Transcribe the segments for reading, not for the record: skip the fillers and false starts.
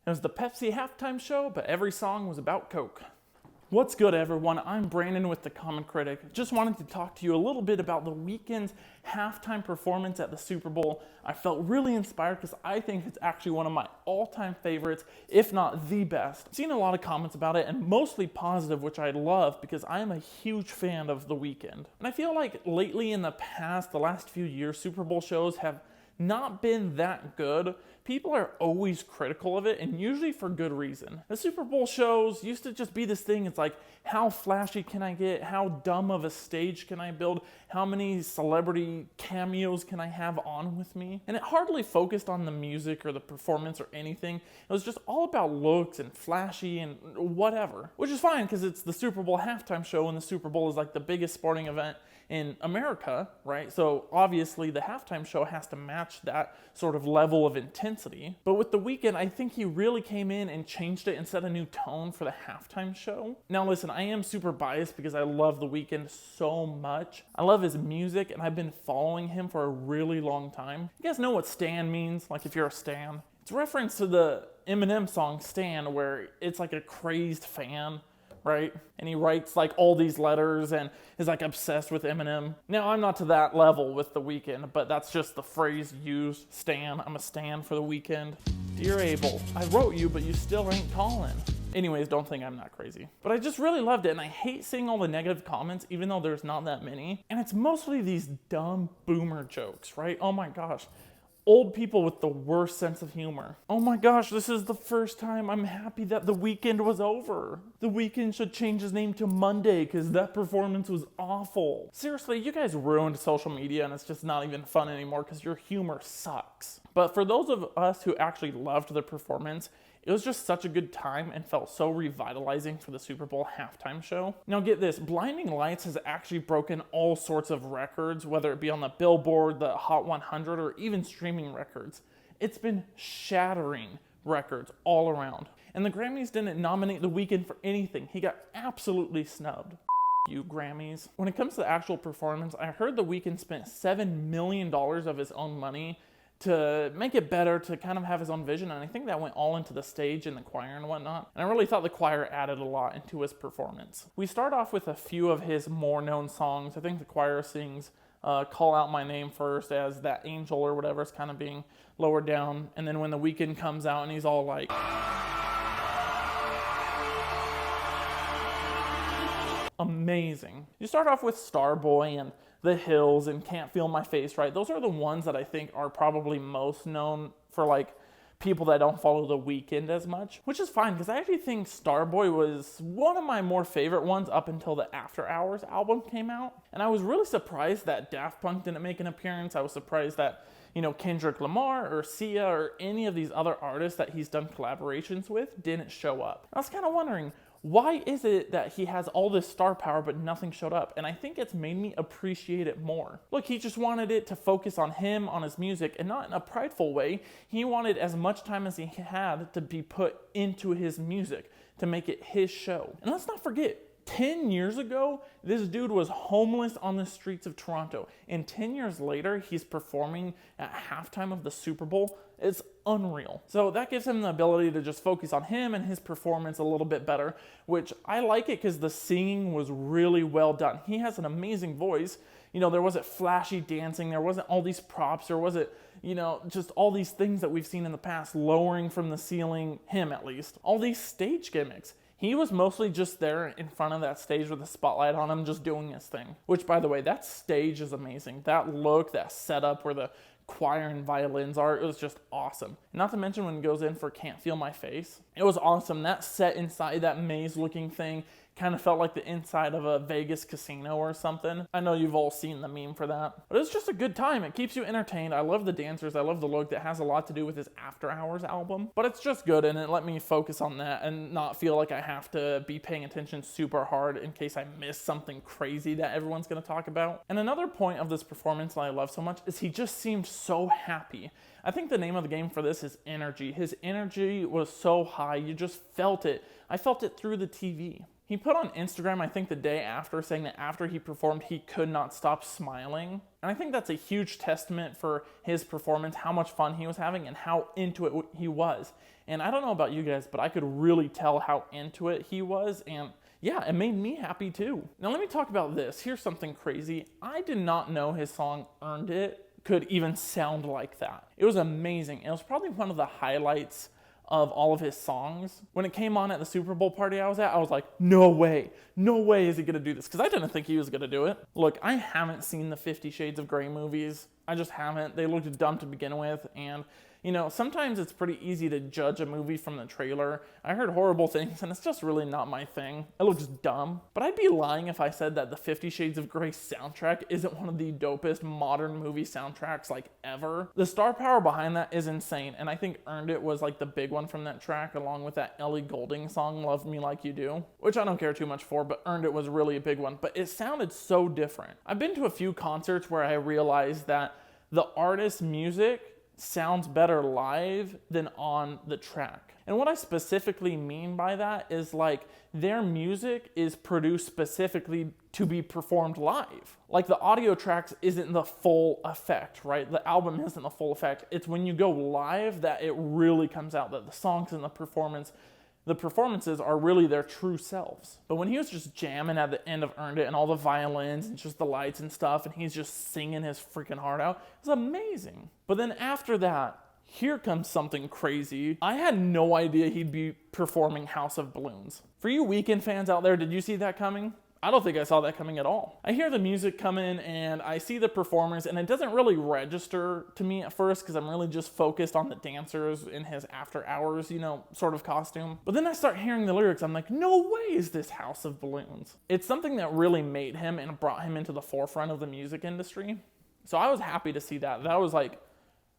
It was the Pepsi halftime show, but every song was about Coke. What's good, everyone? I'm Brandon with The Common Critic. Just wanted to talk to you a little bit about the Weeknd's halftime performance at the Super Bowl. I felt really inspired because I think it's actually one of my all-time favorites, if not the best. I've seen a lot of comments about it, and mostly positive, which I love because I am a huge fan of the Weeknd. And I feel like lately in the last few years, Super Bowl shows have not been that good. People are always critical of it, and usually for good reason. The Super Bowl shows used to just be this thing. It's like, how flashy can I get? How dumb of a stage can I build? How many celebrity cameos can I have on with me? And it hardly focused on the music or the performance or anything. It was just all about looks and flashy and whatever, which is fine because it's the Super Bowl halftime show, and the Super Bowl is like the biggest sporting event in America, right? So obviously the halftime show has to match that sort of level of intensity. But with the Weeknd, I think he really came in and changed it and set a new tone for the halftime show. Now listen, I am super biased because I love the Weeknd so much. I love his music, and I've been following him for a really long time. You guys know what stan means? Like, if you're a stan. It's a reference to the Eminem song Stan, where it's like a crazed fan, right? And he writes like all these letters and is like obsessed with Eminem. Now, I'm not to that level with the Weeknd, but that's just the phrase used, stan. I'm a stan for the Weeknd. Dear Abel, I wrote you, but you still ain't calling. Anyways, don't think I'm not crazy. But I just really loved it, and I hate seeing all the negative comments, even though there's not that many. And it's mostly these dumb boomer jokes, right? Oh my gosh. Old people with the worst sense of humor. Oh my gosh, this is the first time I'm happy that the Weeknd was over. The Weeknd should change his name to Monday because that performance was awful. Seriously, you guys ruined social media, and it's just not even fun anymore because your humor sucks. But for those of us who actually loved the performance, it was just such a good time and felt so revitalizing for the Super Bowl halftime show. Now get this, Blinding Lights has actually broken all sorts of records, whether it be on the Billboard, the Hot 100, or even streaming records. It's been shattering records all around. And the Grammys didn't nominate the Weeknd for anything. He got absolutely snubbed. You Grammys. When it comes to the actual performance, I heard the Weeknd spent $7 million of his own money to make it better, to kind of have his own vision, and I think that went all into the stage and the choir and whatnot. And I really thought the choir added a lot into his performance. We start off with a few of his more known songs. I think the choir sings Call Out My Name first, as that angel or whatever is kind of being lowered down, and then when the Weeknd comes out and he's all like, amazing. You start off with Starboy and The Hills and Can't Feel My Face, right? Those are the ones that I think are probably most known for like people that don't follow the Weeknd as much, which is fine because I actually think Starboy was one of my more favorite ones up until the After Hours album came out. And I was really surprised that Daft Punk didn't make an appearance. I was surprised that, Kendrick Lamar or Sia or any of these other artists that he's done collaborations with didn't show up. I was kind of wondering, why is it that he has all this star power but nothing showed up? And I think it's made me appreciate it more. Look, he just wanted it to focus on him, on his music, and not in a prideful way. He wanted as much time as he had to be put into his music, to make it his show. And let's not forget, 10 years ago, this dude was homeless on the streets of Toronto. And 10 years later, he's performing at halftime of the Super Bowl. It's unreal. So that gives him the ability to just focus on him and his performance a little bit better, which I like it because the singing was really well done. He has an amazing voice. There wasn't flashy dancing. There wasn't all these props. There wasn't, just all these things that we've seen in the past, lowering from the ceiling, him at least. All these stage gimmicks. He was mostly just there in front of that stage with a spotlight on him, just doing his thing. Which, by the way, that stage is amazing. That look, that setup where the choir and violins are, it was just awesome. Not to mention when he goes in for Can't Feel My Face. It was awesome. That set inside that maze-looking thing kind of felt like the inside of a Vegas casino or something. I know you've all seen the meme for that. But it's just a good time. It keeps you entertained. I love the dancers. I love the look. That has a lot to do with his After Hours album. But it's just good, and it let me focus on that and not feel like I have to be paying attention super hard in case I miss something crazy that everyone's going to talk about. And another point of this performance that I love so much is he just seemed so happy. I think the name of the game for this is energy. His energy was so high. You just felt it. I felt it through the TV. He put on Instagram, I think the day after, saying that after he performed, he could not stop smiling. And I think that's a huge testament for his performance, how much fun he was having and how into it he was. And I don't know about you guys, but I could really tell how into it he was. And yeah, it made me happy too. Now let me talk about this. Here's something crazy. I did not know his song Earned It could even sound like that. It was amazing. It was probably one of the highlights of all of his songs. When it came on at the Super Bowl party I was at, I was like, no way is he gonna do this, because I didn't think he was gonna do it. Look, I haven't seen the 50 Shades of Grey movies. I just haven't. They looked dumb to begin with, and you know, sometimes it's pretty easy to judge a movie from the trailer. I heard horrible things, and it's just really not my thing. It looks dumb. But I'd be lying if I said that the 50 Shades of Grey soundtrack isn't one of the dopest modern movie soundtracks like ever. The star power behind that is insane, and I think Earned It was like the big one from that track, along with that Ellie Goulding song, Love Me Like You Do, which I don't care too much for, but Earned It was really a big one. But it sounded so different. I've been to a few concerts where I realized that the artist's music sounds better live than on the track. And what I specifically mean by that is like their music is produced specifically to be performed live. Like the audio tracks isn't the full effect, right? The album isn't the full effect. It's when you go live that it really comes out, that the songs and the performances are really their true selves. But when he was just jamming at the end of Earned It and all the violins and just the lights and stuff, and he's just singing his freaking heart out, it was amazing. But then after that, here comes something crazy. I had no idea he'd be performing House of Balloons. For you Weeknd fans out there, did you see that coming? I don't think I saw that coming at all. I hear the music come in and I see the performers, and it doesn't really register to me at first because I'm really just focused on the dancers in his after hours, you know, sort of costume. But then I start hearing the lyrics. I'm like, no way is this House of Balloons. It's something that really made him and brought him into the forefront of the music industry. So I was happy to see that. That was like,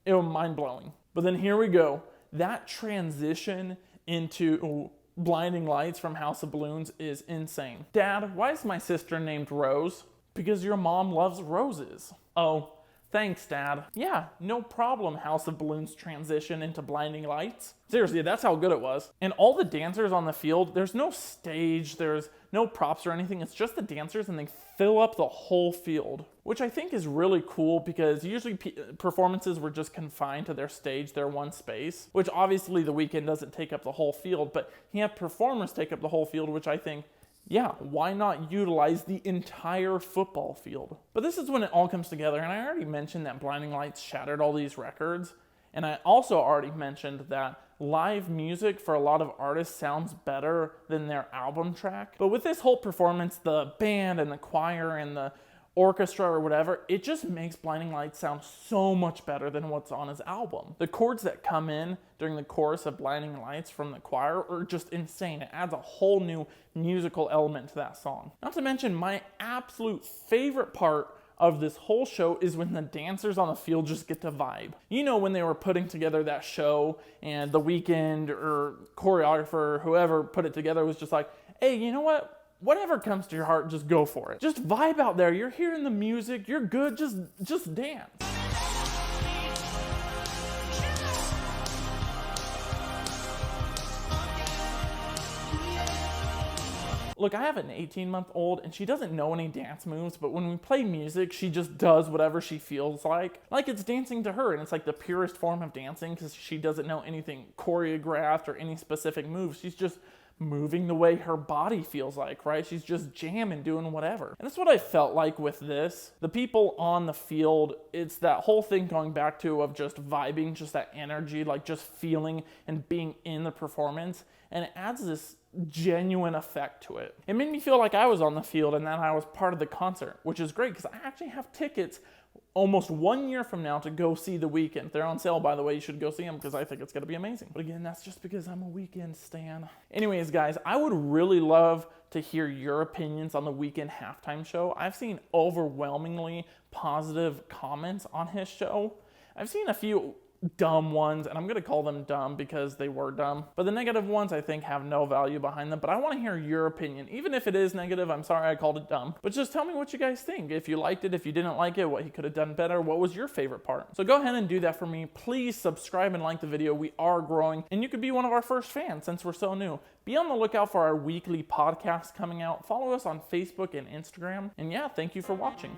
it was mind-blowing. But then here we go. That transition into Blinding Lights from House of Balloons is insane. Dad, why is my sister named Rose? Because your mom loves roses. Oh, thanks, Dad. Yeah, no problem, House of Balloons transition into Blinding Lights. Seriously, that's how good it was. And all the dancers on the field, there's no stage, there's no props or anything. It's just the dancers, and they fill up the whole field, which I think is really cool because usually performances were just confined to their stage, their one space, which obviously The Weeknd doesn't take up the whole field, but he had performers take up the whole field, which I think, yeah, why not utilize the entire football field? But this is when it all comes together, and I already mentioned that Blinding Lights shattered all these records, and I also already mentioned that live music for a lot of artists sounds better than their album track. But with this whole performance, the band and the choir and the orchestra or whatever, it just makes Blinding Lights sound so much better than what's on his album. The chords that come in during the chorus of Blinding Lights from the choir are just insane. It adds a whole new musical element to that song. Not to mention, my absolute favorite part of this whole show is when the dancers on the field just get to vibe. You know, when they were putting together that show and The Weeknd or choreographer or whoever put it together was just like, hey, you know what? Whatever comes to your heart, just go for it. Just vibe out there. You're hearing the music. You're good. Just dance. Look, I have an 18-month-old and she doesn't know any dance moves, but when we play music, she just does whatever she feels like. Like it's dancing to her, and it's like the purest form of dancing because she doesn't know anything choreographed or any specific moves. She's just moving the way her body feels like, right? She's just jamming, doing whatever. And that's what I felt like with this. The people on the field, it's that whole thing going back to of just vibing, just that energy, like just feeling and being in the performance. And it adds this genuine effect to it. It made me feel like I was on the field and that I was part of the concert, which is great because I actually have tickets almost 1 year from now to go see The Weeknd. They're on sale, by the way. You should go see them because I think it's going to be amazing. But again, that's just because I'm a Weeknd stan. Anyways, guys, I would really love to hear your opinions on the Weeknd halftime show. I've seen overwhelmingly positive comments on his show. I've seen a few dumb ones, and I'm gonna call them dumb because they were dumb. But the negative ones I think have no value behind them, but I wanna hear your opinion. Even if it is negative, I'm sorry I called it dumb. But just tell me what you guys think. If you liked it, if you didn't like it, what he could have done better, what was your favorite part? So go ahead and do that for me. Please subscribe and like the video. We are growing, and you could be one of our first fans since we're so new. Be on the lookout for our weekly podcast coming out. Follow us on Facebook and Instagram. And yeah, thank you for watching.